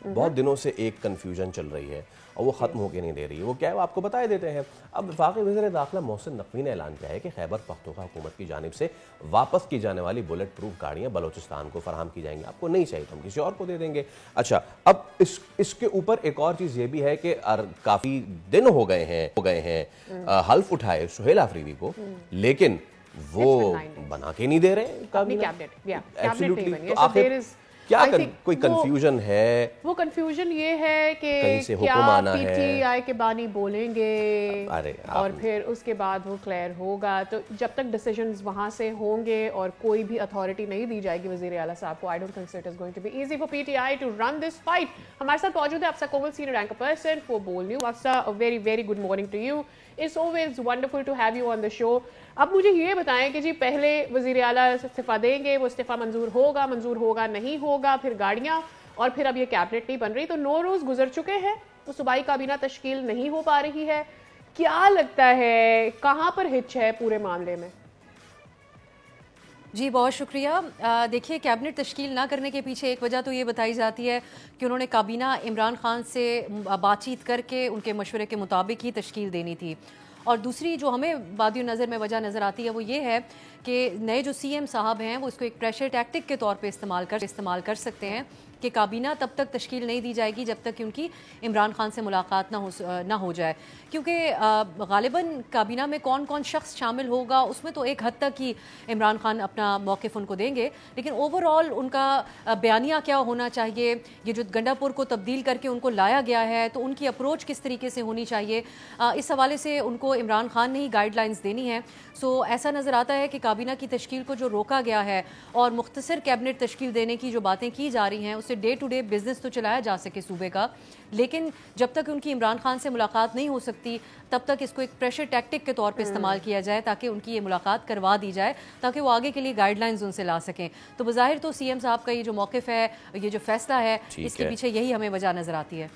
بہت دنوں سے ایک کنفیوژن چل رہی ہے اور وہ ختم ہو کے نہیں دے رہی ہے. وہ کیا ہے وہ آپ کو بتا دیتے ہیں. اب وفاقی وزیر داخلہ محسن نقوی نے اعلان کیا ہے کہ خیبر پختونخوا حکومت کی جانب سے واپس کی جانے والی بلٹ پروف گاڑیاں بلوچستان کو فراہم کی جائیں گی. آپ کو نہیں چاہیے تو ہم کسی اور کو دے دیں گے. اچھا اب اس کے اوپر ایک اور چیز یہ بھی ہے کہ کافی دن ہو گئے ہیں حلف اٹھائے سہیل آفریدی کو, لیکن وہ بنا کے نہیں دے رہے ایبسلیوٹلی. تو آخر کیا کوئی کنفیوژن ہے؟ وہ کنفیوژن یہ ہے کہ کیا پی ٹی آئی کے بانی بولیں گے اور پھر اس کے بعد وہ کلیئر ہوگا. تو جب تک ڈیسیژنز وہاں سے ہوں گے اور کوئی بھی اتھارٹی نہیں دی جائے گی وزیر اعلیٰ صاحب کو, I don't consider it is going to be easy for PTI to run this fight. ہمارے ساتھ موجود ہے افسا کومل, سینئر اینکر پرسن for بول news. Aqsa, a very very good morning to you. It's always wonderful to have you on the show. اب مجھے یہ بتائیں کہ جی پہلے وزیر اعلیٰ استعفیٰ دیں گے, وہ استعفیٰ منظور ہوگا نہیں ہوگا, پھر گاڑیاں, اور پھر اب یہ کیبنٹ نہیں بن رہی. تو 9 روز گزر چکے ہیں, تو صوبائی کابینہ تشکیل نہیں ہو پا رہی ہے. کیا لگتا ہے کہاں پر ہچ ہے پورے معاملے میں؟ جی بہت شکریہ. دیکھیے, کیبنٹ تشکیل نہ کرنے کے پیچھے ایک وجہ تو یہ بتائی جاتی ہے کہ انہوں نے کابینہ عمران خان سے بات چیت کر کے ان کے مشورے کے مطابق ہی تشکیل دینی تھی. اور دوسری جو ہمیں بادی نظر میں وجہ نظر آتی ہے وہ یہ ہے کہ نئے جو سی ایم صاحب ہیں وہ اس کو ایک پریشر ٹیکٹک کے طور پہ استعمال کر سکتے ہیں کہ کابینہ تب تک تشکیل نہیں دی جائے گی جب تک کہ ان کی عمران خان سے ملاقات نہ ہو جائے. کیونکہ غالباً کابینہ میں کون کون شخص شامل ہوگا اس میں تو ایک حد تک ہی عمران خان اپنا موقف ان کو دیں گے, لیکن اوور آل ان کا بیانیہ کیا ہونا چاہیے, یہ جو گنڈا پور کو تبدیل کر کے ان کو لایا گیا ہے تو ان کی اپروچ کس طریقے سے ہونی چاہیے, اس حوالے سے ان کو عمران خان نے ہی گائیڈ لائنز دینی ہے. سو ایسا نظر آتا ہے کہ کابینہ کی تشکیل کو جو روکا گیا ہے اور مختصر کیبنٹ تشکیل دینے کی جو باتیں کی جا رہی ہیں اس سے ڈے ٹو ڈے بزنس تو چلایا جا سکے صوبے کا, لیکن جب تک ان کی عمران خان سے ملاقات نہیں ہو سکتی تب تک اس کو ایک پریشر ٹیکٹک کے طور پہ استعمال کیا جائے تاکہ ان کی یہ ملاقات کروا دی جائے تاکہ وہ آگے کے لیے گائیڈ لائنز ان سے لا سکیں. تو بظاہر تو سی ایم صاحب کا یہ جو موقف ہے, یہ جو فیصلہ ہے, اس کے پیچھے یہی ہمیں وجہ نظر آتی ہے.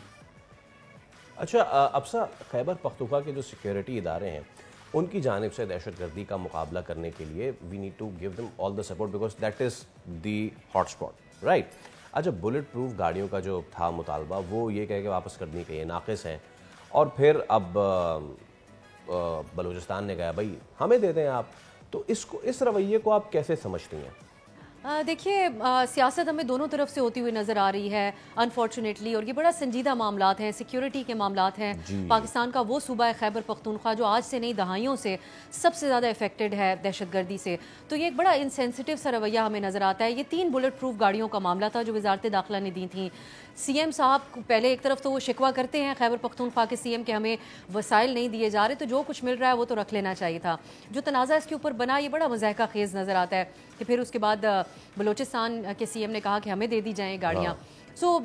اچھا افسا, خیبر پختونخوا کے جو سیکیورٹی ادارے ہیں ان کی جانب سے دہشت گردی کا مقابلہ کرنے کے لیے we need to give them all the support because that is the hot spot, right. اچھا, بلٹ پروف گاڑیوں کا جو تھا مطالبہ وہ یہ کہہ کے واپس کرنے کے یہ ناقص ہیں, اور پھر اب بلوچستان نے کہا بھائی ہمیں دے دیں آپ, تو اس رویے کو آپ کیسے سمجھتی ہیں؟ دیکھیے, سیاست ہمیں دونوں طرف سے ہوتی ہوئی نظر آ رہی ہے انفارچونیٹلی, اور یہ بڑا سنجیدہ معاملات ہیں, سیکیورٹی کے معاملات ہیں. پاکستان کا وہ صوبہ ہے خیبر پختونخوا جو آج سے نہیں دہائیوں سے سب سے زیادہ افیکٹڈ ہے دہشت گردی سے, تو یہ ایک بڑا انسینسٹیو سا رویہ ہمیں نظر آتا ہے. یہ 3 بلٹ پروف گاڑیوں کا معاملہ تھا جو وزارت داخلہ نے دی تھیں. سی ایم صاحب پہلے ایک طرف تو وہ شکوہ کرتے ہیں خیبر پختونخوا کے سی ایم کہ ہمیں وسائل نہیں دیے جا رہے, تو جو کچھ مل رہا ہے وہ تو رکھ لینا چاہیے تھا. جو تنازع اس کے اوپر بنا یہ بڑا مضحکہ خیز نظر آتا ہے کہ پھر اس کے بعد بلوچستان کے سی ایم نے کہا کہ ہمیں دے دی جائیں گاڑیاں. سو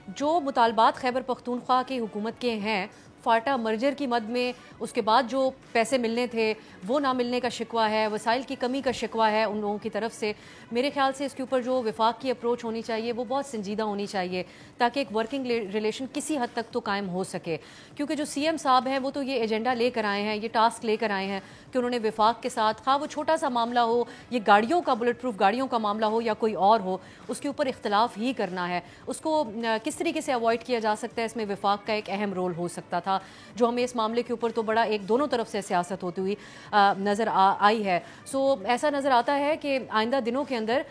جو مطالبات خیبر پختونخوا کی حکومت کے ہیں فاٹا مرجر کی مد میں, اس کے بعد جو پیسے ملنے تھے وہ نہ ملنے کا شکوہ ہے, وسائل کی کمی کا شکوہ ہے ان لوگوں کی طرف سے. میرے خیال سے اس کے اوپر جو وفاق کی اپروچ ہونی چاہیے وہ بہت سنجیدہ ہونی چاہیے تاکہ ایک ورکنگ ریلیشن کسی حد تک تو قائم ہو سکے. کیونکہ جو سی ایم صاحب ہیں وہ تو یہ ایجنڈا لے کر آئے ہیں, یہ ٹاسک لے کر آئے ہیں کہ انہوں نے وفاق کے ساتھ, خواہ وہ چھوٹا سا معاملہ ہو, یہ گاڑیوں کا بلٹ پروف گاڑیوں کا معاملہ ہو یا کوئی اور ہو, اس کے اوپر اختلاف ہی کرنا ہے. اس کو کس طریقے سے اوائڈ کیا جا سکتا ہے, اس میں وفاق کا ایک اہم رول ہو سکتا تھا جو ہمیں اس معاملے کے اوپر تو بڑا ایک دونوں طرف سے سیاست ہوتی ہوئی نظر آئی ہے. سو ایسا نظر آتا ہے کہ آئندہ دنوں کے اندر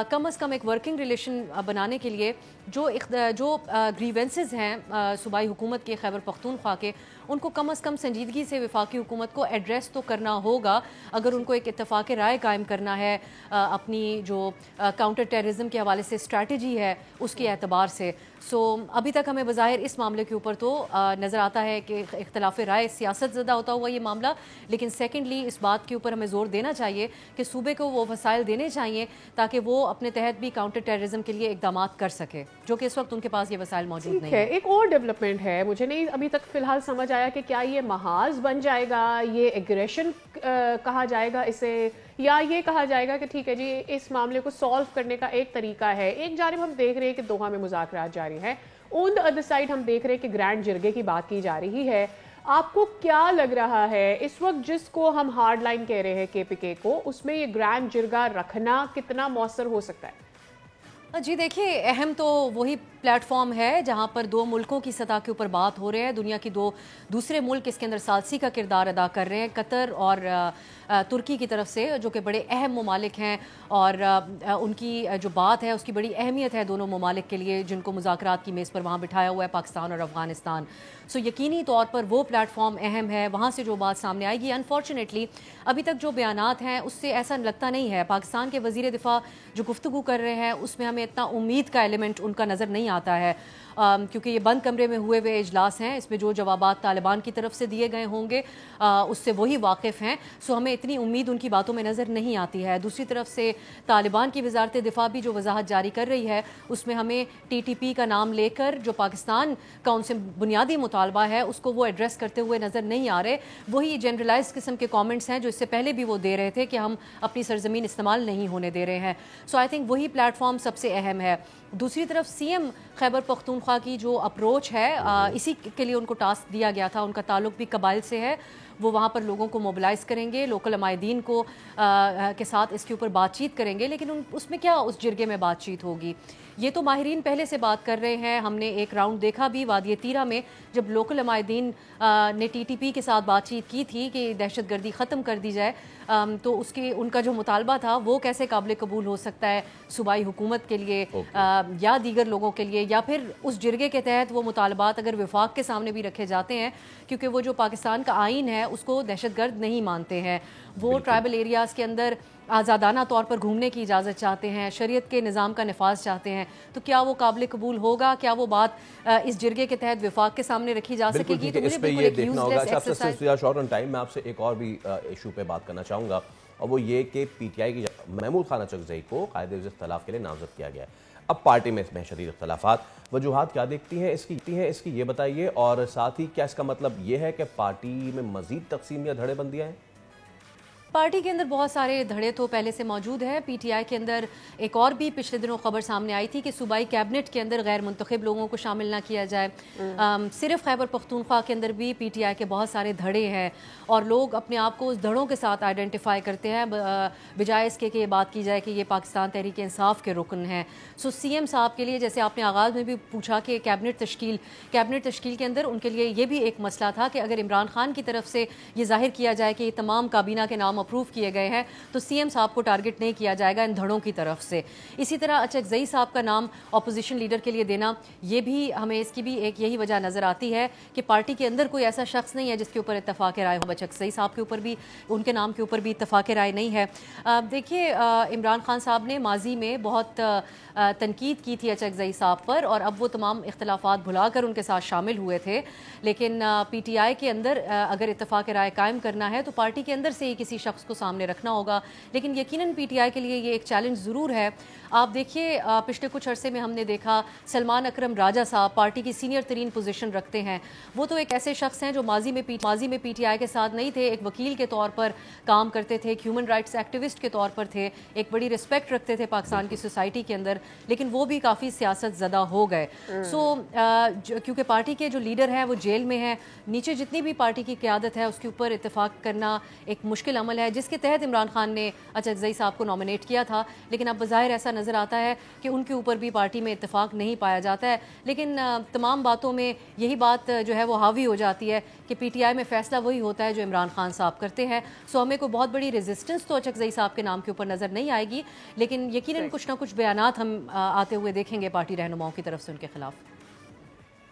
کم از کم ایک ورکنگ ریلیشن بنانے کے لیے جو گریونسز ہیں صوبائی حکومت کے خیبر پختونخوا کے, ان کو کم از کم سنجیدگی سے وفاقی حکومت کو ایڈریس تو کرنا ہوگا اگر ان کو ایک اتفاق رائے قائم کرنا ہے اپنی جو کاؤنٹر ٹیررزم کے حوالے سے اسٹریٹجی ہے اس کے اعتبار سے. سو ابھی تک ہمیں بظاہر اس معاملے کے اوپر تو نظر آتا ہے کہ اختلاف رائے سیاست زدہ ہوتا ہوا یہ معاملہ, لیکن سیکنڈلی اس بات کے اوپر ہمیں زور دینا چاہیے کہ صوبے کو وہ وسائل دینے چاہیے تاکہ وہ اپنے تحت بھی کاؤنٹر ٹیررزم کے لیے اقدامات کر سکے, جو کہ اس وقت ان کے پاس یہ وسائل موجود نہیں ہیں. ایک اور ڈیولپمنٹ ہے, مجھے نہیں ابھی تک فی الحال سمجھ آیا کہ کیا یہ محاذ بن جائے گا, یہ ایگریشن کہا جائے گا اسے, یا یہ کہا جائے گا کہ ٹھیک ہے جی اس معاملے کو سالو کرنے کا ایک طریقہ ہے. ایک جانب ہم دیکھ رہے ہیں کہ دوحہ میں مذاکرات جاری ہیں, آن دی ادر سائڈ ہم دیکھ رہے ہیں کہ گرینڈ جرگے کی بات کی جا رہی ہے. آپ کو کیا لگ رہا ہے اس وقت جس کو ہم ہارڈ لائن کہہ رہے ہیں کے پی کے کو, اس میں یہ گرینڈ جرگہ رکھنا کتنا مؤثر ہو سکتا ہے؟ جی دیکھیے، اہم تو وہی پلیٹ فارم ہے جہاں پر دو ملکوں کی سطح کے اوپر بات ہو رہے ہیں. دنیا کی دوسرے ملک اس کے اندر ثالثی کا کردار ادا کر رہے ہیں، قطر اور ترکی کی طرف سے، جو کہ بڑے اہم ممالک ہیں، اور ان کی جو بات ہے اس کی بڑی اہمیت ہے دونوں ممالک کے لیے، جن کو مذاکرات کی میز پر وہاں بٹھایا ہوا ہے، پاکستان اور افغانستان. سو یقینی طور پر وہ پلیٹ فارم اہم ہے، وہاں سے جو بات سامنے آئے گی. انفارچونیٹلی ابھی تک جو بیانات ہیں اس سے ایسا لگتا نہیں ہے. پاکستان کے وزیر دفاع جو گفتگو کر رہے ہیں اس میں ہمیں اتنا امید کا ایلیمنٹ ان کا نظر نہیں آتا ہے، کیونکہ یہ بند کمرے میں ہوئے اجلاس ہیں. اس میں جو جوابات طالبان کی طرف سے دیے گئے ہوں گے اس سے وہی واقف ہیں. سو ہمیں اتنی امید ان کی باتوں میں نظر نہیں آتی ہے. دوسری طرف سے طالبان کی وزارت دفاع بھی جو وضاحت جاری کر رہی ہے اس میں ہمیں ٹی ٹی پی کا نام لے کر جو پاکستان کا ان سے بنیادی مطالبہ ہے اس کو وہ ایڈریس کرتے ہوئے نظر نہیں آ رہے. وہی جنرلائز قسم کے کامنٹس ہیں جو اس سے پہلے بھی وہ دے رہے تھے کہ ہم اپنی سرزمین استعمال نہیں ہونے دے رہے ہیں. سو آئی تھنک وہی پلیٹ فارم سب سے اہم ہے. دوسری طرف سی ایم خیبر پختونخوا کی جو اپروچ ہے، اسی کے لیے ان کو ٹاسک دیا گیا تھا. ان کا تعلق بھی قبائل سے ہے. وہ وہاں پر لوگوں کو موبلائز کریں گے، لوکل عمائدین کو کے ساتھ اس کے اوپر بات چیت کریں گے. لیکن اس میں کیا اس جرگے میں بات چیت ہوگی؟ یہ تو ماہرین پہلے سے بات کر رہے ہیں. ہم نے ایک راؤنڈ دیکھا بھی وادی تیرہ میں، جب لوکل عمائدین نے ٹی ٹی پی کے ساتھ بات چیت کی تھی کہ دہشت گردی ختم کر دی جائے، تو ان کا جو مطالبہ تھا وہ کیسے قابل قبول ہو سکتا ہے صوبائی حکومت کے لیے یا دیگر لوگوں کے لیے، یا پھر اس جرگے کے تحت وہ مطالبات اگر وفاق کے سامنے بھی رکھے جاتے ہیں، کیونکہ وہ جو پاکستان کا آئین ہے اس کو دہشت گرد نہیں مانتے ہیں. وہ ٹرائبل ایریاز کے اندر آزادانہ طور پر گھومنے کی اجازت چاہتے ہیں، شریعت کے نظام کا نفاذ چاہتے ہیں. تو کیا وہ قابل قبول ہوگا؟ کیا وہ بات اس جرگے کے تحت وفاق کے سامنے رکھی جا سکے گی؟ تو مجھے بالکل ایک use less exercise. Short on time میں آپ سے ایک اور بھی ایشو پہ بات کرنا چاہوں گا، اور وہ یہ کہ پی ٹی آئی کی محمود خان اچکزئی کو قائد وزیر اختلاف کے لیے نامزد کیا گیا ہے. اب پارٹی میں اس میں شدید اختلافات، وجوہات کیا دیکھتی ہیں اس کی یہ بتائیے، اور ساتھ ہی کیا اس کا مطلب یہ ہے کہ پارٹی میں مزید تقسیم یا دھڑے بندیاں ہیں؟ پارٹی کے اندر بہت سارے دھڑے تو پہلے سے موجود ہیں. پی ٹی آئی کے اندر ایک اور بھی پچھلے دنوں خبر سامنے آئی تھی کہ صوبائی کیبنٹ کے اندر غیر منتخب لوگوں کو شامل نہ کیا جائے. صرف خیبر پختونخوا کے اندر بھی پی ٹی آئی کے بہت سارے دھڑے ہیں، اور لوگ اپنے آپ کو اس دھڑوں کے ساتھ آئیڈینٹیفائی کرتے ہیں، بجائے اس کے کہ یہ بات کی جائے کہ یہ پاکستان تحریک انصاف کے رکن ہیں. سو سی ایم صاحب کے لیے، جیسے آپ نے آغاز میں بھی پوچھا کہ کیبنٹ تشکیل کے اندر ان کے لیے یہ بھی ایک مسئلہ تھا کہ اگر عمران خان کی طرف سے یہ ظاہر کیا جائے کہ یہ تمام کابینہ کے نام اپروو کیے گئے ہیں تو سی ایم صاحب کو ٹارگٹ نہیں کیا جائے گا ان دھڑوں کی طرف سے. اسی طرح اچکزئی صاحب کا نام اپوزیشن لیڈر کے لیے دینا، یہ بھی ہمیں اس کی بھی ایک یہی وجہ نظر آتی ہے کہ پارٹی کے اندر کوئی ایسا شخص نہیں ہے جس کے اوپر اتفاق رائے ہو. اچکزئی صاحب کے اوپر بھی، ان کے نام کے اوپر بھی اتفاق رائے نہیں ہے. دیکھیے، عمران خان صاحب نے ماضی میں بہت تنقید کی تھی اچکزئی صاحب پر، اور اب وہ تمام اختلافات بھلا کر ان کے ساتھ شامل ہوئے تھے. لیکن پی ٹی آئی کے اندر اگر اتفاق رائے قائم کرنا ہے تو پارٹی کے اندر سے ہی کسی شخص کو سامنے رکھنا ہوگا. لیکن یقیناً پی ٹی آئی کے لیے یہ ایک چیلنج ضرور ہے. آپ دیکھیے، پچھلے کچھ عرصے میں ہم نے دیکھا سلمان اکرم راجہ صاحب پارٹی کی سینئر ترین پوزیشن رکھتے ہیں. وہ تو ایک ایسے شخص ہیں جو ماضی میں پی ٹی آئی کے ساتھ نہیں تھے، ایک وکیل کے طور پر کام کرتے تھے، ایک ہیومن رائٹس ایکٹیوسٹ کے طور پر تھے، ایک بڑی رسپیکٹ رکھتے تھے پاکستان کی سوسائٹی کے اندر، لیکن وہ بھی کافی سیاست زدہ ہو گئے. سو کیونکہ پارٹی کے جو لیڈر ہیں وہ جیل میں ہیں، نیچے جتنی بھی پارٹی کی قیادت ہے اس کے اوپر اتفاق کرنا ایک مشکل عمل ہے، جس کے تحت عمران خان نے اچکزئی صاحب کو نامنیٹ کیا تھا. لیکن اب بظاہر ایسا نظر آتا ہے کہ ان کے اوپر بھی پارٹی میں اتفاق نہیں پایا جاتا ہے. لیکن تمام باتوں میں یہی بات جو ہے وہ حاوی ہو جاتی ہے کہ پی ٹی آئی میں فیصلہ وہی ہوتا ہے جو عمران خان صاحب کرتے ہیں. سو ہمیں کوئی بہت بڑی ریزسٹنس تو اچکزئی صاحب کے نام کے اوپر نظر نہیں آئے گی، لیکن یقیناً کچھ نہ کچھ بیانات ہم آتے ہوئے دیکھیں گے پارٹی رہنماؤں کی طرف سے ان کے خلاف.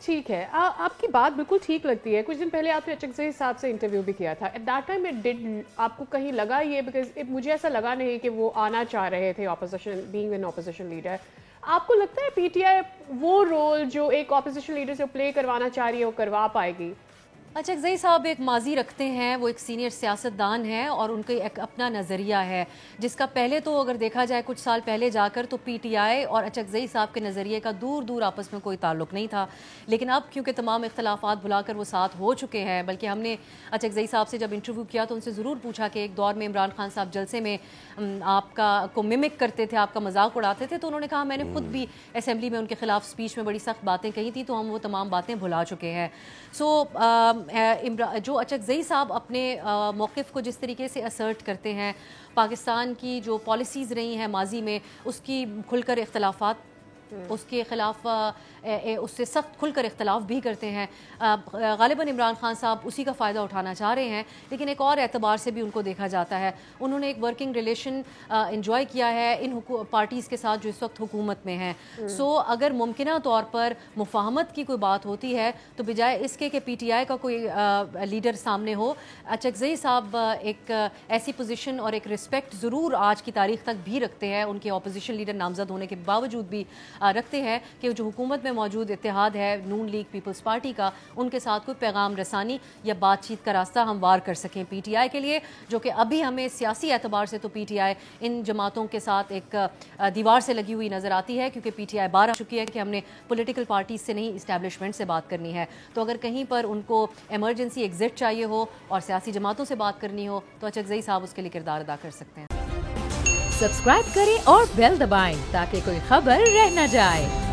ٹھیک ہے، آپ کی بات بالکل ٹھیک لگتی ہے. کچھ دن پہلے آپ نے اچکزئی صاحب سے انٹرویو بھی کیا تھا. ایٹ دیٹ ٹائم آپ کو کہیں لگا یہ، بیکاز مجھے ایسا لگا نہیں کہ وہ آنا چاہ رہے تھے opposition, being an opposition leader. آپ کو لگتا ہے پی ٹی آئی وہ رول جو ایک اپوزیشن لیڈر سے پلے کروانا چاہ رہی ہے وہ کروا پائے گی؟ اچکزئی صاحب ایک ماضی رکھتے ہیں، وہ ایک سینئر سیاستدان ہیں اور ان کا ایک اپنا نظریہ ہے جس کا پہلے تو اگر دیکھا جائے کچھ سال پہلے جا کر تو پی ٹی آئی اور اچکزئی صاحب کے نظریے کا دور دور آپس میں کوئی تعلق نہیں تھا. لیکن اب کیونکہ تمام اختلافات بھلا کر وہ ساتھ ہو چکے ہیں، بلکہ ہم نے اچکزئی صاحب سے جب انٹرویو کیا تو ان سے ضرور پوچھا کہ ایک دور میں عمران خان صاحب جلسے میں آپ کو ممک کرتے تھے، آپ کا مذاق اڑاتے تھے، تو انہوں نے کہا میں نے خود بھی اسمبلی میں ان کے خلاف اسپیچ میں بڑی سخت باتیں کہی تھی، تو ہم وہ تمام باتیں بھلا چکے ہیں. سو جو اچکزئی صاحب اپنے موقف کو جس طریقے سے اسرٹ کرتے ہیں، پاکستان کی جو پالیسیز رہی ہیں ماضی میں اس کی کھل کر اختلافات اس کے خلاف اس سے سخت کھل کر اختلاف بھی کرتے ہیں، غالباً عمران خان صاحب اسی کا فائدہ اٹھانا چاہ رہے ہیں، لیکن ایک اور اعتبار سے بھی ان کو دیکھا جاتا ہے، انہوں نے ایک ورکنگ ریلیشن انجوائے کیا ہے ان پارٹیز کے ساتھ جو اس وقت حکومت میں ہیں۔ سو اگر ممکنہ طور پر مفاہمت کی کوئی بات ہوتی ہے تو بجائے اس کے کہ پی ٹی آئی کا کوئی لیڈر سامنے ہو، اچکزئی صاحب ایک ایسی پوزیشن اور ایک رسپیکٹ ضرور آج کی تاریخ تک بھی رکھتے ہیں، ان کے اپوزیشن لیڈر نامزد ہونے کے باوجود بھی رکھتے ہیں کہ جو حکومت میں موجود اتحاد ہے نون لیگ پیپلز پارٹی کا، ان کے ساتھ کوئی پیغام رسانی یا بات چیت کا راستہ ہموار کر سکیں پی ٹی آئی کے لیے، جو کہ ابھی ہمیں سیاسی اعتبار سے تو پی ٹی آئی ان جماعتوں کے ساتھ ایک دیوار سے لگی ہوئی نظر آتی ہے، کیونکہ پی ٹی آئی بار آ چکی ہے کہ ہم نے پولیٹیکل پارٹیز سے نہیں اسٹیبلشمنٹ سے بات کرنی ہے۔ تو اگر کہیں پر ان کو ایمرجنسی ایگزٹ چاہیے ہو اور سیاسی جماعتوں سے بات کرنی ہو تو اچکزئی صاحب اس کے لیے کردار ادا کر سکتے ہیں۔ سبسکرائب کریں اور بیل دبائیں تاکہ کوئی خبر رہ نہ جائے۔